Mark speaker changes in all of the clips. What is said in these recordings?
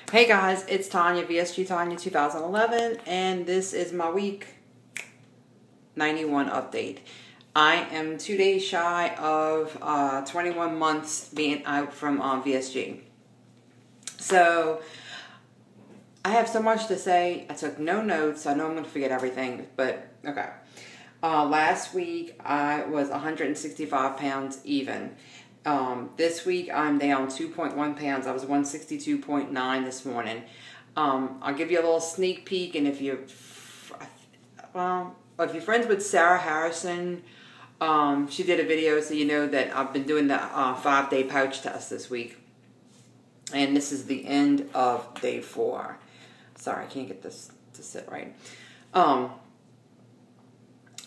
Speaker 1: Hey guys, it's Tanya, VSG Tanya 2011, and this is my week 91 update. I am 2 days shy of 21 months being out from VSG. So, I have so much to say. I took no notes. I know I'm going to forget everything, but okay. Last week, I was 165 pounds even. This week I'm down 2.1 pounds. I was 162.9 this morning. I'll give you a little sneak peek, and if you're friends with Sarah Harrison, she did a video, so you know that I've been doing the 5-day pouch test this week, and this is the end of day 4. Sorry, I can't get this to sit right.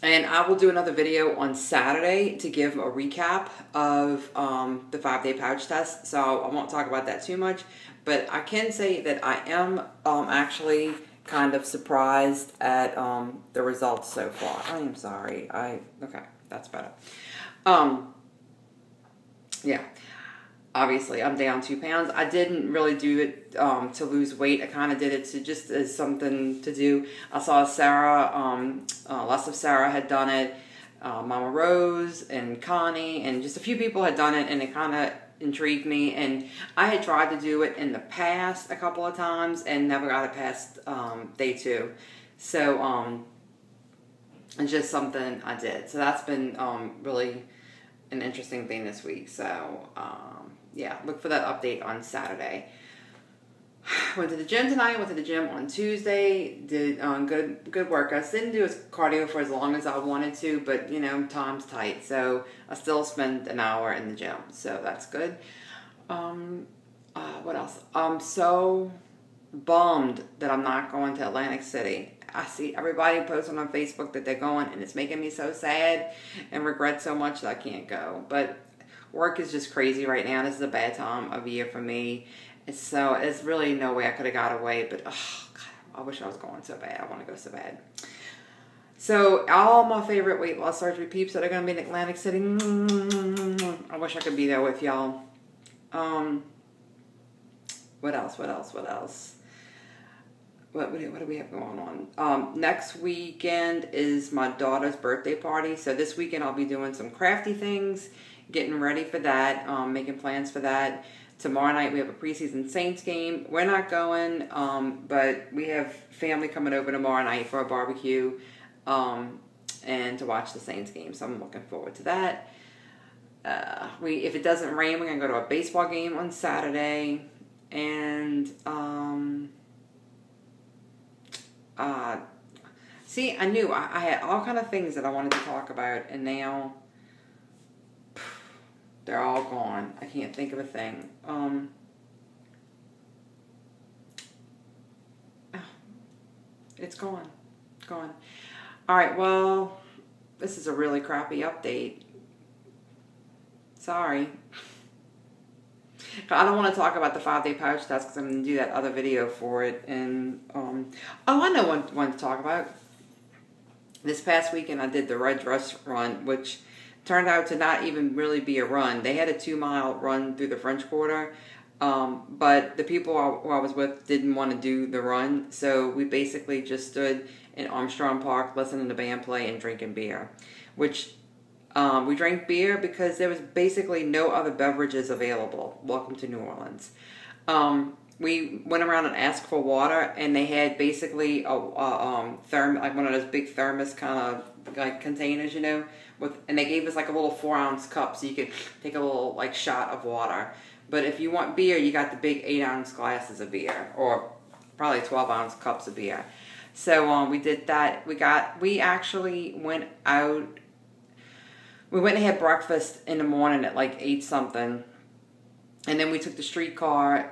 Speaker 1: And I will do another video on Saturday to give a recap of the 5-day pouch test. So I won't talk about that too much. But I can say that I am actually kind of surprised at the results so far. I am sorry. Okay, that's better. Yeah. Obviously, I'm down 2 pounds. I didn't really do it to lose weight. I kind of did it to just as something to do. I saw Sarah, lots of Sarah had done it. Mama Rose and Connie and just a few people had done it, and it kind of intrigued me. And I had tried to do it in the past a couple of times and never got it past day 2. So it's just something I did. So that's been really an interesting thing this week. So yeah, look for that update on Saturday. Went to the gym tonight. Went to the gym on Tuesday. Did good workouts. Didn't do as cardio for as long as I wanted to, but you know, time's tight, so I still spend an hour in the gym, so that's good. What else? I'm so bummed that I'm not going to Atlantic City. I see everybody posting on Facebook that they're going, and it's making me so sad and regret so much that I can't go. But work is just crazy right now. This is a bad time of year for me. So there's really no way I could have got away. But oh, God, I wish I was going so bad. I want to go so bad. So all my favorite weight loss surgery peeps that are going to be in Atlantic City, I wish I could be there with y'all. What else? What do we have going on? Next weekend is my daughter's birthday party. So this weekend I'll be doing some crafty things, getting ready for that, making plans for that. Tomorrow night we have a preseason Saints game. We're not going, but we have family coming over tomorrow night for a barbecue and to watch the Saints game. So I'm looking forward to that. If it doesn't rain, we're going to go to a baseball game on Saturday. And see, I knew I had all kind of things that I wanted to talk about, and now they're all gone. I can't think of a thing. It's gone. Gone. Alright, well, this is a really crappy update. Sorry. I don't want to talk about the 5-day pouch test because I'm going to do that other video for it. And, oh, I know one to talk about. This past weekend I did the Red Dress Run, which turned out to not even really be a run. They had a 2-mile run through the French Quarter, but the people who I was with didn't want to do the run, so we basically just stood in Armstrong Park listening to band play and drinking beer, which we drank beer because there was basically no other beverages available. Welcome to New Orleans. We went around and asked for water, and they had basically a like one of those big thermos kind of like containers, you know, and they gave us like a little 4-ounce cup so you could take a little like shot of water. But if you want beer, you got the big 8-ounce glasses of beer, or probably 12-ounce cups of beer. So we did that. We actually went out. We went and had breakfast in the morning at like 8-something. And then we took the streetcar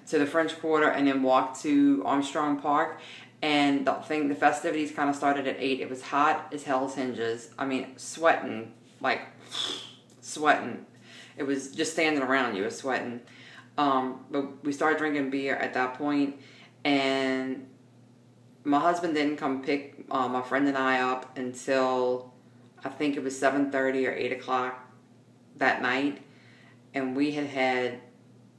Speaker 1: to the French Quarter and then walked to Armstrong Park. And the festivities kind of started at 8. It was hot as hell's hinges. I mean, sweating, like sweating. It was just standing around you was sweating. But we started drinking beer at that point. And my husband didn't come pick my friend and I up until I think it was 7:30 or 8 o'clock that night. And we had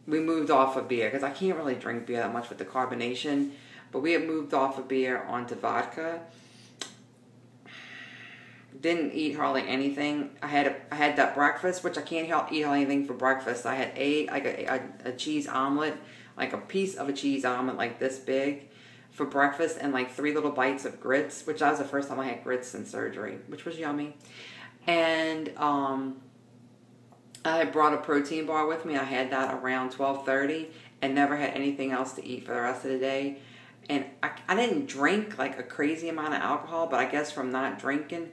Speaker 1: we moved off of beer because I can't really drink beer that much with the carbonation. But we had moved off of beer onto vodka. Didn't eat hardly anything. I had that breakfast, which I can't eat anything for breakfast. I had a cheese omelet, like a piece of a cheese omelet like this big for breakfast, and like 3 little bites of grits, which that was the first time I had grits since surgery, which was yummy. And I had brought a protein bar with me. I had that around 12:30 and never had anything else to eat for the rest of the day. And I didn't drink like a crazy amount of alcohol, but I guess from not drinking,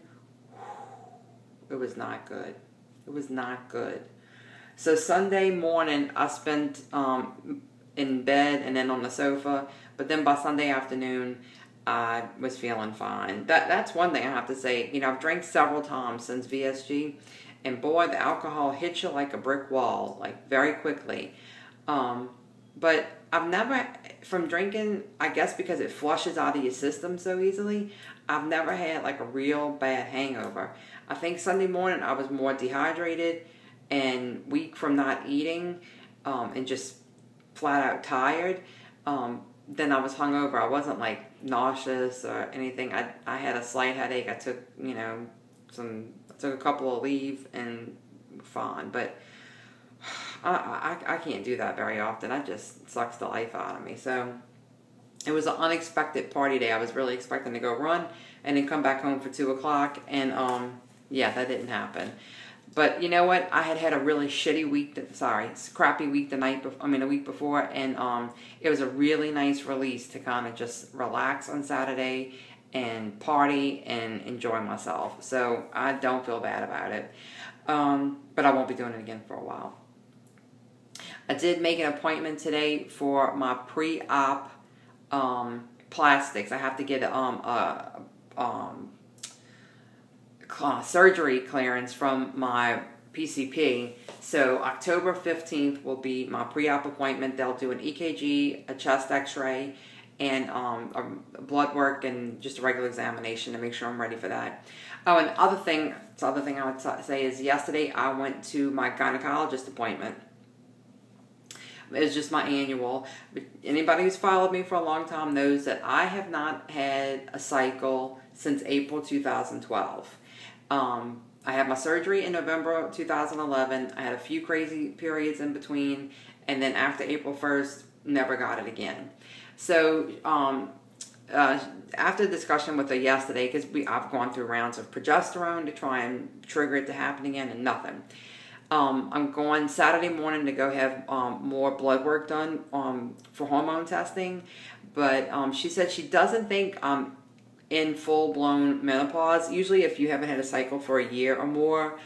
Speaker 1: it was not good. It was not good. So Sunday morning, I spent in bed and then on the sofa. But then by Sunday afternoon, I was feeling fine. That's one thing I have to say. You know, I've drank several times since VSG. And boy, the alcohol hits you like a brick wall, like very quickly. But I've never, from drinking, I guess because it flushes out of your system so easily, I've never had like a real bad hangover. I think Sunday morning I was more dehydrated and weak from not eating and just flat out tired. Then I was hungover. I wasn't like nauseous or anything. I had a slight headache. I took, I took a couple of leave and fine. But I can't do that very often. That just sucks the life out of me. So it was an unexpected party day. I was really expecting to go run and then come back home for 2 o'clock. And yeah, that didn't happen. But you know what? I had a really shitty week. Crappy week a week before, and it was a really nice release to kind of just relax on Saturday and party and enjoy myself. So I don't feel bad about it. But I won't be doing it again for a while. I did make an appointment today for my pre-op plastics. I have to get surgery clearance from my PCP. So October 15th will be my pre-op appointment. They'll do an EKG, a chest x-ray, and a blood work and just a regular examination to make sure I'm ready for that. Oh, and the other thing I would say is yesterday I went to my gynecologist appointment. It was just my annual. Anybody who's followed me for a long time knows that I have not had a cycle since April 2012. I had my surgery in November 2011. I had a few crazy periods in between, and then after April 1st, never got it again. So after discussion with her yesterday, because I've gone through rounds of progesterone to try and trigger it to happen again, and nothing. I'm going Saturday morning to go have more blood work done for hormone testing, but she said she doesn't think I'm in full-blown menopause. Usually if you haven't had a cycle for a year or more,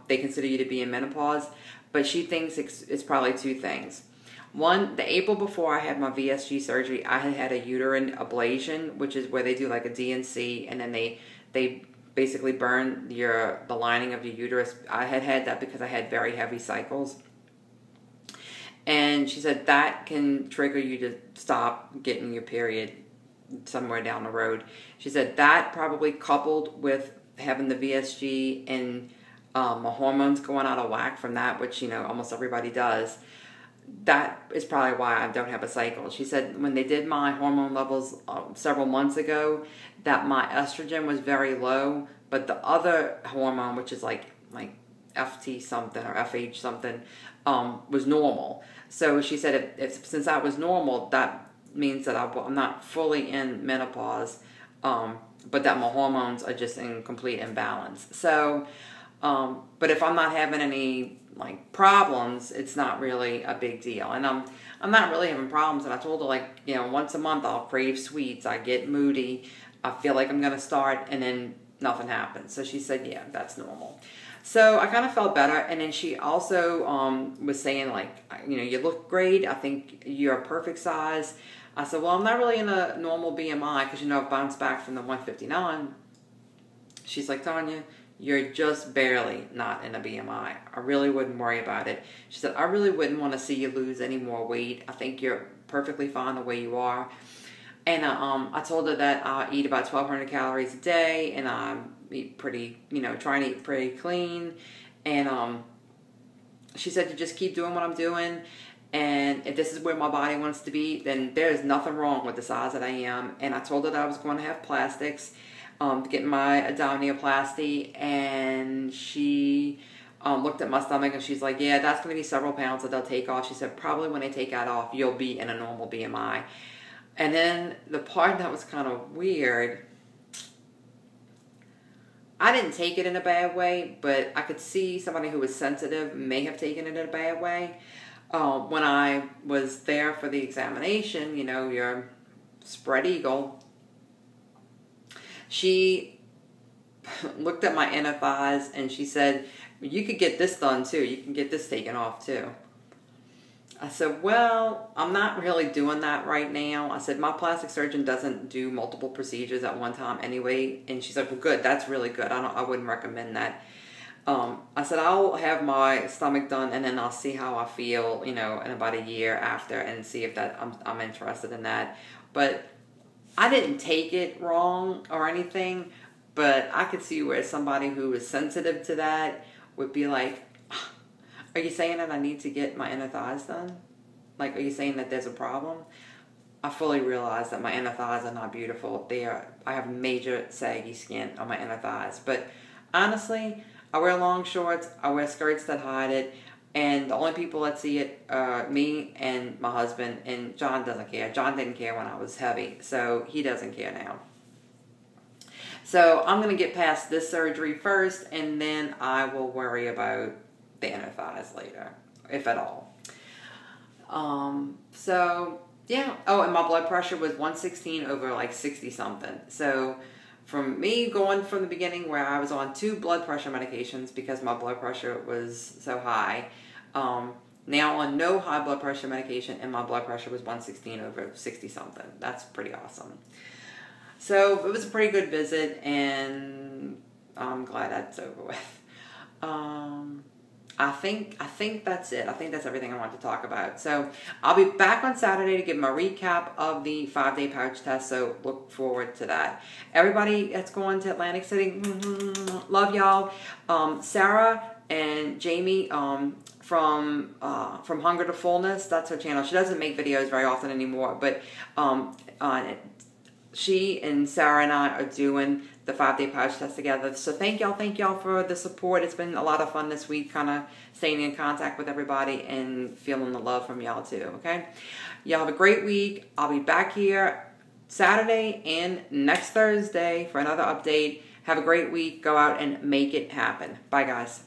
Speaker 1: they consider you to be in menopause, but she thinks it's probably 2 things. One, the April before I had my VSG surgery, I had a uterine ablation, which is where they do like a DNC, and then they basically burn the lining of your uterus. I had that because I had very heavy cycles. And she said that can trigger you to stop getting your period somewhere down the road. She said that probably coupled with having the VSG and my hormones going out of whack from that, which, almost everybody does. That is probably why I don't have a cycle. She said when they did my hormone levels several months ago, that my estrogen was very low, but the other hormone, which is like FT something or FH something, was normal. So she said since that was normal, that means that I'm not fully in menopause, but that my hormones are just in complete imbalance. So, but if I'm not having any problems, it's not really a big deal. And I'm not really having problems. And I told her once a month I'll crave sweets. I get moody. I feel like I'm gonna start, and then nothing happens. So she said, yeah, that's normal. So I kind of felt better. And then she also was saying you look great. I think you're a perfect size. I said, well, I'm not really in a normal BMI because I've bounced back from the 159. She's like, Tanya, you're just barely not in a BMI. I really wouldn't worry about it. She said, I really wouldn't want to see you lose any more weight. I think you're perfectly fine the way you are. And I told her that I eat about 1,200 calories a day, and I eat pretty, try and eat pretty clean. And she said to just keep doing what I'm doing. And if this is where my body wants to be, then there's nothing wrong with the size that I am. And I told her that I was going to have plastics, to get my abdominoplasty, and she looked at my stomach and she's like, yeah, that's going to be several pounds that they'll take off. She said, probably when they take that off, you'll be in a normal BMI. And then the part that was kind of weird, I didn't take it in a bad way, but I could see somebody who was sensitive may have taken it in a bad way. When I was there for the examination, you know, your spread eagle, she looked at my inner thighs and she said, you could get this done too. You can get this taken off too. I said, well, I'm not really doing that right now. I said, my plastic surgeon doesn't do multiple procedures at one time anyway. And she's like, well, good. That's really good. I wouldn't recommend that. I said, I'll have my stomach done and then I'll see how I feel, you know, in about a year after, and see if that I'm interested in that. But I didn't take it wrong or anything, but I could see where somebody who is sensitive to that would be like, are you saying that I need to get my inner thighs done? Like, are you saying that there's a problem? I fully realize that my inner thighs are not beautiful. I have major saggy skin on my inner thighs. But honestly, I wear long shorts, I wear skirts that hide it, and the only people that see it are me and my husband, and John doesn't care. John didn't care when I was heavy, so he doesn't care now. So I'm going to get past this surgery first, and then I will worry about the inner thighs later, if at all. So, yeah. Oh, and my blood pressure was 116 over like 60 something. So from me going from the beginning where I was on 2 blood pressure medications because my blood pressure was so high, now on no high blood pressure medication, and my blood pressure was 116 over 60 something. That's pretty awesome. So it was a pretty good visit, and I'm glad that's over with. I think that's it. I think that's everything I want to talk about. So I'll be back on Saturday to give my recap of the 5-day pouch test. So look forward to that. Everybody that's going to Atlantic City, love y'all. Sarah and Jamie from Hunger to Fullness, that's her channel. She doesn't make videos very often anymore, but she and Sarah and I are doing the 5-day pouch test together. So thank y'all for the support. It's been a lot of fun this week, kind of staying in contact with everybody and feeling the love from y'all too, okay? Y'all have a great week. I'll be back here Saturday and next Thursday for another update. Have a great week. Go out and make it happen. Bye, guys.